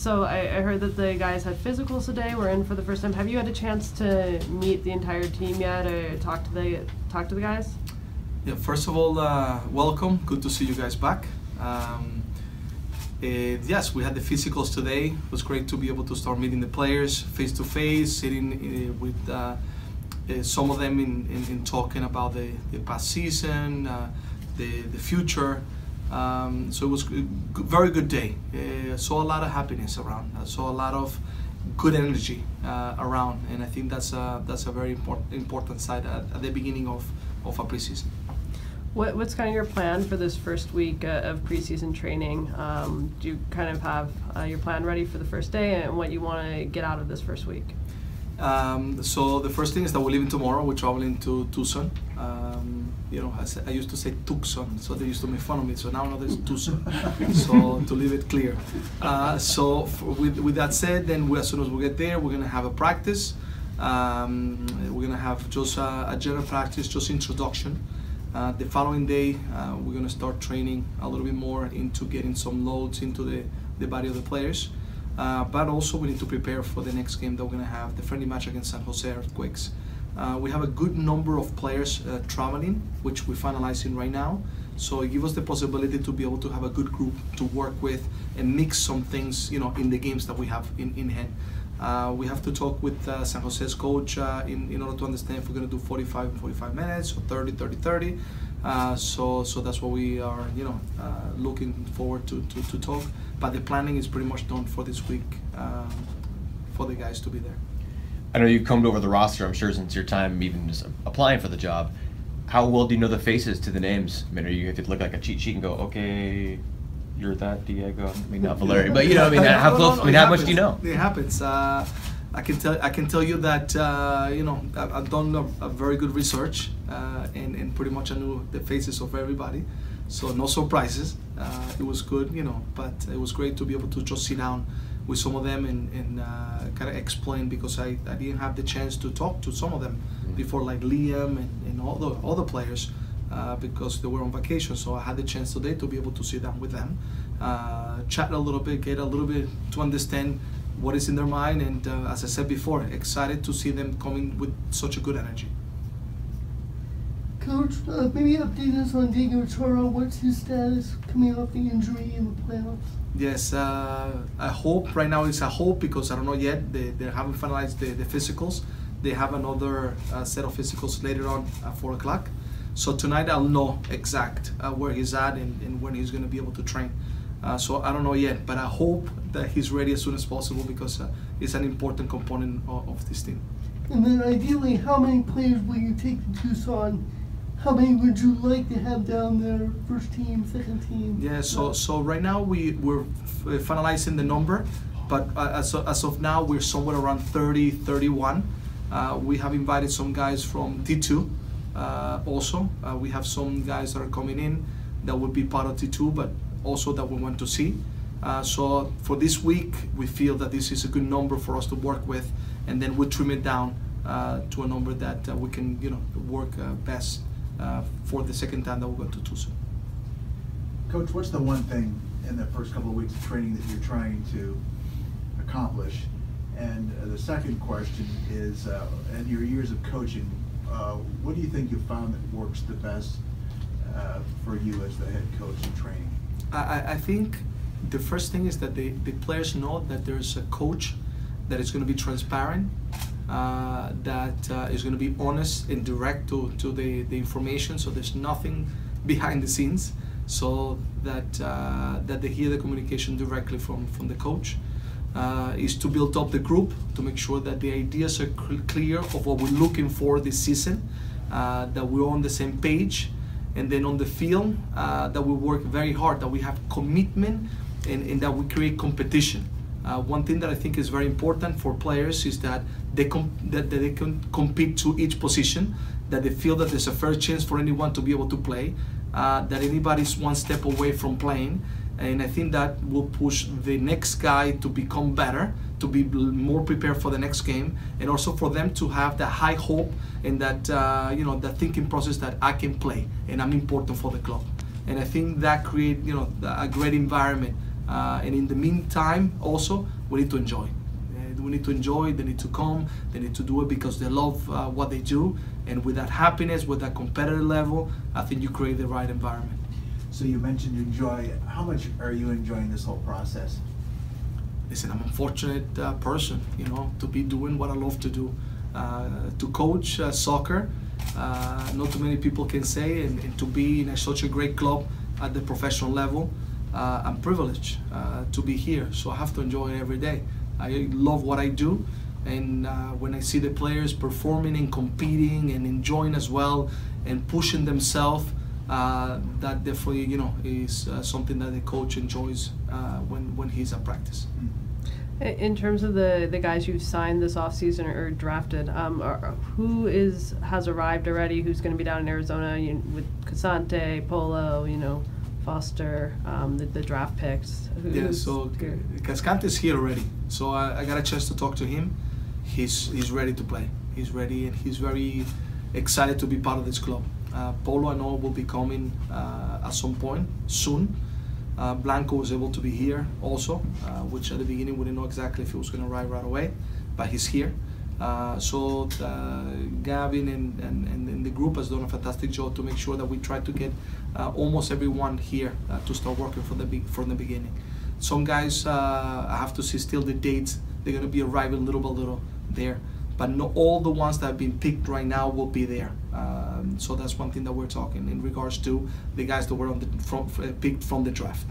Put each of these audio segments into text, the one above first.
So I heard that the guys had physicals today. We're in for the first time. Have you had a chance to meet the entire team yet, or talk to the guys? Yeah. First of all, welcome. Good to see you guys back. Yes, we had the physicals today. It was great to be able to start meeting the players face to face, sitting with some of them in talking about the past season, the future. So it was a very good day. I saw a lot of happiness around. I saw a lot of good energy around, and I think that's a very important side at the beginning of a preseason. What's kind of your plan for this first week of preseason training? Do you kind of have your plan ready for the first day and what you want to get out of this first week? So the first thing is that we're leaving tomorrow. We're traveling to Tucson. You know, I used to say Tucson, so they used to make fun of me. So now I know there's Tucson. So to leave it clear. With that said, then as soon as we get there, we're gonna have a practice. We're gonna have just a general practice, just introduction. The following day, we're gonna start training a little bit more into getting some loads into the body of the players. But also we need to prepare for the next game that we're gonna have, the friendly match against San Jose Earthquakes. We have a good number of players traveling, which we're finalizing right now. So it gives us the possibility to be able to have a good group to work with and mix some things, you know, in the games that we have in hand. We have to talk with San Jose's coach in order to understand if we're going to do 45 and 45 minutes or 30, 30, 30. So that's what we are, you know, looking forward to talk. But the planning is pretty much done for this week for the guys to be there. I know you've combed over the roster, I'm sure, since your time even just applying for the job. How well do you know the faces to the names? I mean, are you have to look like a cheat sheet and go, okay, you're that Diego? I mean, not Valeri, but you know, I mean, how close? I mean, how much do you know? It happens. I can tell you that you know, I've done a very good research, and pretty much I knew the faces of everybody, so no surprises. It was good, you know, but it was great to be able to just sit down with some of them and kind of explain, because I didn't have the chance to talk to some of them before, like Liam and all the other players. Because they were on vacation, so I had the chance today to be able to sit down with them, chat a little bit, get a little bit to understand what is in their mind, and as I said before, excited to see them coming with such a good energy. Coach, maybe update us on Diego Chara. What's his status coming off the injury in the playoffs? Yes, I hope, right now it's a hope because I don't know yet. They haven't finalized the physicals. They have another set of physicals later on at 4 o'clock. So tonight I'll know exact where he's at and when he's going to be able to train. So I don't know yet, but I hope that he's ready as soon as possible, because it's an important component of this team. And then ideally, how many players will you take to Tucson? How many would you like to have down there, first team, second team? Yeah, so right now we're finalizing the number, but as of now we're somewhere around 30, 31. We have invited some guys from T2. Also, we have some guys that are coming in that will be part of T2, but also that we want to see. So for this week, we feel that this is a good number for us to work with, and then we'll trim it down to a number that we can, you know, work best for the second time that we'll go to Tucson. Coach, what's the one thing in the first couple of weeks of training that you're trying to accomplish? And the second question is, in your years of coaching, what do you think you found that works the best for you as the head coach in training? I think the first thing is that the players know that there's a coach that is going to be transparent, that is going to be honest and direct to the information, so there's nothing behind the scenes, so that they hear the communication directly from the coach. Is to build up the group, to make sure that the ideas are clear of what we're looking for this season, that we're on the same page, and then on the field, that we work very hard, that we have commitment, and that we create competition. One thing that I think is very important for players is that they can compete to each position, that they feel that there's a fair chance for anyone to be able to play, that anybody's one step away from playing. And I think that will push the next guy to become better, to be more prepared for the next game, and also for them to have that high hope and that you know, that thinking process that I can play and I'm important for the club. And I think that creates, you know, a great environment And in the meantime, also, we need to enjoy. We need to enjoy, they need to come, they need to do it because they love what they do. And with that happiness, with that competitive level, I think you create the right environment. So you mentioned enjoy. How much are you enjoying this whole process? Listen, I'm a fortunate person, you know, to be doing what I love to do. To coach soccer, not too many people can say, and to be in such a great club at the professional level, I'm privileged to be here, so I have to enjoy it every day. I love what I do, and when I see the players performing and competing and enjoying as well and pushing themselves, that definitely, you know, is something that the coach enjoys when he's at practice. In terms of the guys you've signed this offseason or drafted, who has arrived already? Who's going to be down in Arizona with Casante, Polo, you know, Foster, the draft picks? Yeah, so Cascante's here already. So I got a chance to talk to him. He's ready to play. He's ready, and he's very excited to be part of this club. Polo, I know, will be coming at some point soon. Blanco was able to be here also, which at the beginning we didn't know exactly if he was going to arrive right away, but he's here. So Gavin and the group has done a fantastic job to make sure that we try to get almost everyone here to start working from the beginning. Some guys, I have to see still the dates. They're going to be arriving little by little there, but not all the ones that have been picked right now will be there. So that's one thing that we're talking in regards to the guys that were picked from the draft.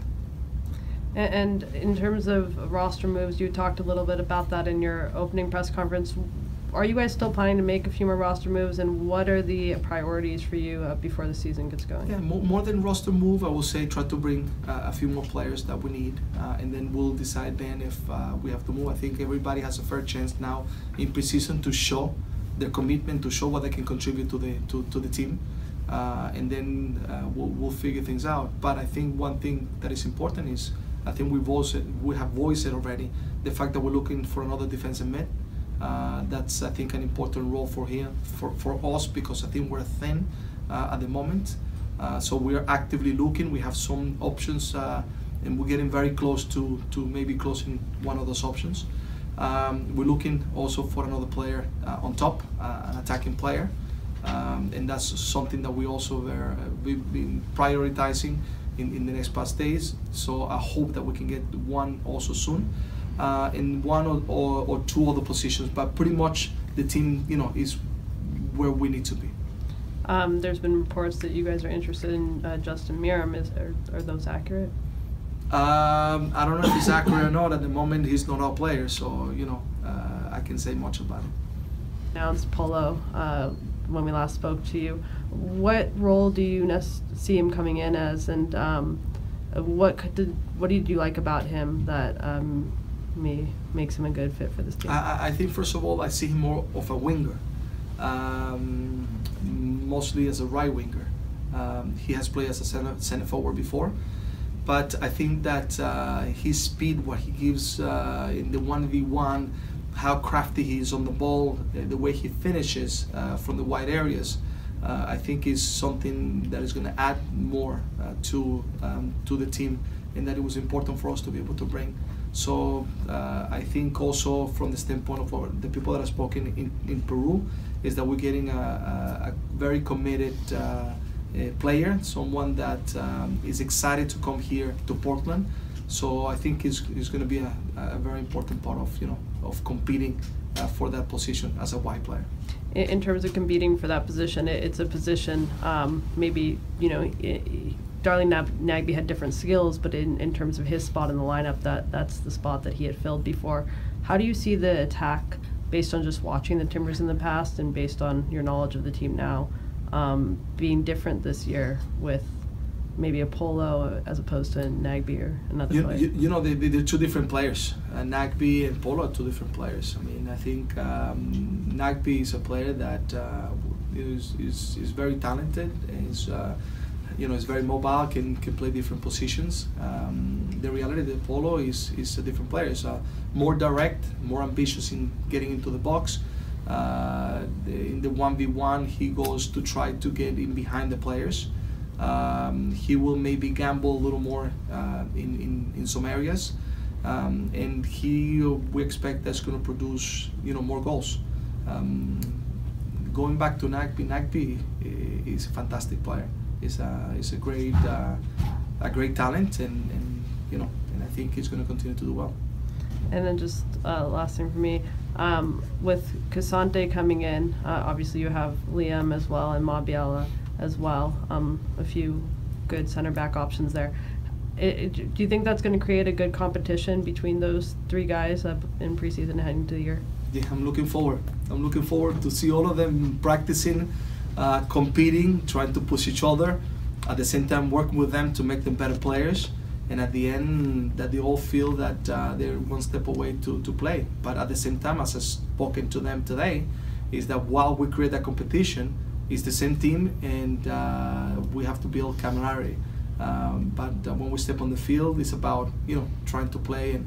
And in terms of roster moves, you talked a little bit about that in your opening press conference. Are you guys still planning to make a few more roster moves, and what are the priorities for you before the season gets going? Yeah, more than roster move, I will say try to bring a few more players that we need, and then we'll decide then if we have to move. I think everybody has a fair chance now in preseason to show their commitment, to show what they can contribute to the team, and then we'll figure things out. But I think one thing that is important is, I think we have voiced it already, the fact that we're looking for another defensive mid. That's, I think, an important role for him, for us, because I think we're thin at the moment. So we are actively looking. We have some options, and we're getting very close to maybe closing one of those options. We're looking also for another player on top, an attacking player, and that's something that we also we've been prioritizing in the next past days. So I hope that we can get one also soon. In one or two other positions, but pretty much the team, you know, is where we need to be. There's been reports that you guys are interested in Justin Miram. Are those accurate? I don't know if it's accurate or not. At the moment, he's not our player, so you know, I can't say much about it. Announced Polo when we last spoke to you. What role do you see him coming in as, and what did you like about him that makes him a good fit for this team? I think first of all, I see him more of a winger, mostly as a right winger. He has played as a center forward before, but I think that his speed, what he gives in the 1v1, how crafty he is on the ball, the way he finishes from the wide areas, I think is something that is going to add more to the team, and that it was important for us to be able to bring. So I think also from the standpoint of the people that have spoken in Peru, is that we're getting a very committed player, someone that is excited to come here to Portland. So I think he's going to be a very important part of, you know, of competing for that position as a wide player. In terms of competing for that position, it's a position maybe, you know, Darling Nagbe had different skills, but in terms of his spot in the lineup, that's the spot that he had filled before. How do you see the attack, based on just watching the Timbers in the past and based on your knowledge of the team now, being different this year with maybe a Polo as opposed to Nagbe or another player? You know, they're two different players. Nagbe and Polo are two different players. I mean, I think Nagbe is a player that is very talented, and is you know, is very mobile, can play different positions. The reality that Polo is a different player. He's more direct, more ambitious in getting into the box. In the 1v1, he goes to try to get in behind the players. He will maybe gamble a little more in some areas, and we expect that's going to produce more goals. Going back to Nagby is a fantastic player. He's a great talent, and I think he's going to continue to do well. And then just last thing for me, with Casante coming in, obviously you have Liam as well and Mabiala as well, a few good center back options there. Do you think that's going to create a good competition between those three guys in preseason heading into the year? Yeah, I'm looking forward. I'm looking forward to see all of them practicing, competing, trying to push each other, at the same time working with them to make them better players, and at the end that they all feel that they're one step away to play. But at the same time, as I've spoken to them today, is that while we create that competition, it's the same team, and we have to build camaraderie. But when we step on the field, it's about trying to play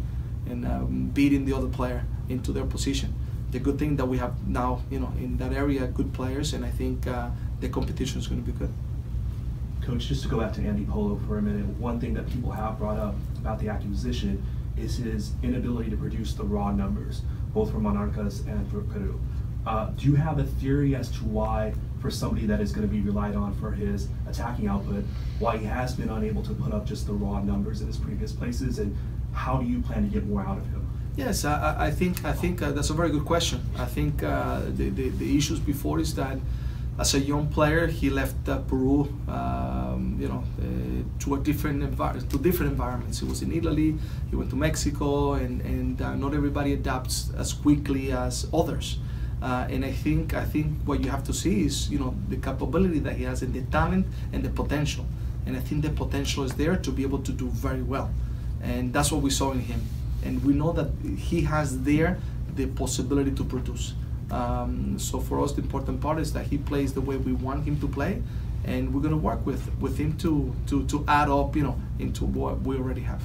and beating the other player into their position. The good thing that we have now, in that area, good players, and I think the competition is going to be good. Coach, just to go back to Andy Polo for a minute, one thing that people have brought up about the acquisition is his inability to produce the raw numbers, both for Monarcas and for Peru. Do you have a theory as to why, for somebody that is going to be relied on for his attacking output, why he has been unable to put up just the raw numbers in his previous places, and how do you plan to get more out of him? Yes, I think that's a very good question. I think the issues before is that as a young player he left Peru, to different environments. He was in Italy, he went to Mexico, and not everybody adapts as quickly as others. And I think what you have to see is the capability that he has, and the talent and the potential. And I think the potential is there to be able to do very well, and that's what we saw in him. And we know that he has there the possibility to produce. So for us, the important part is that he plays the way we want him to play, and we're going to work with him to add up, into what we already have.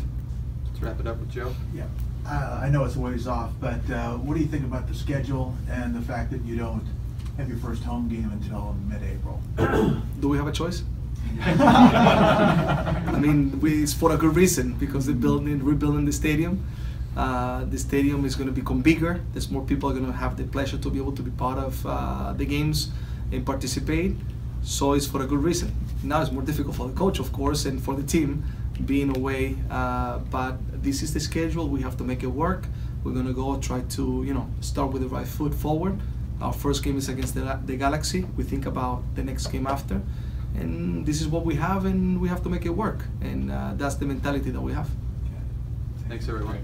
Let's wrap it up with Joe. Yeah. I know it's a ways off, but what do you think about the schedule and the fact that you don't have your first home game until mid-April? Do we have a choice? I mean, it's for a good reason, because they're rebuilding the stadium. The stadium is going to become bigger. There's more people are going to have the pleasure to be able to be part of the games and participate. So it's for a good reason. Now it's more difficult for the coach, of course, and for the team being away. But this is the schedule. We have to make it work. We're going to go try to, start with the right foot forward. Our first game is against the Galaxy. We think about the next game after. And this is what we have, and we have to make it work. And that's the mentality that we have. Thanks, everyone.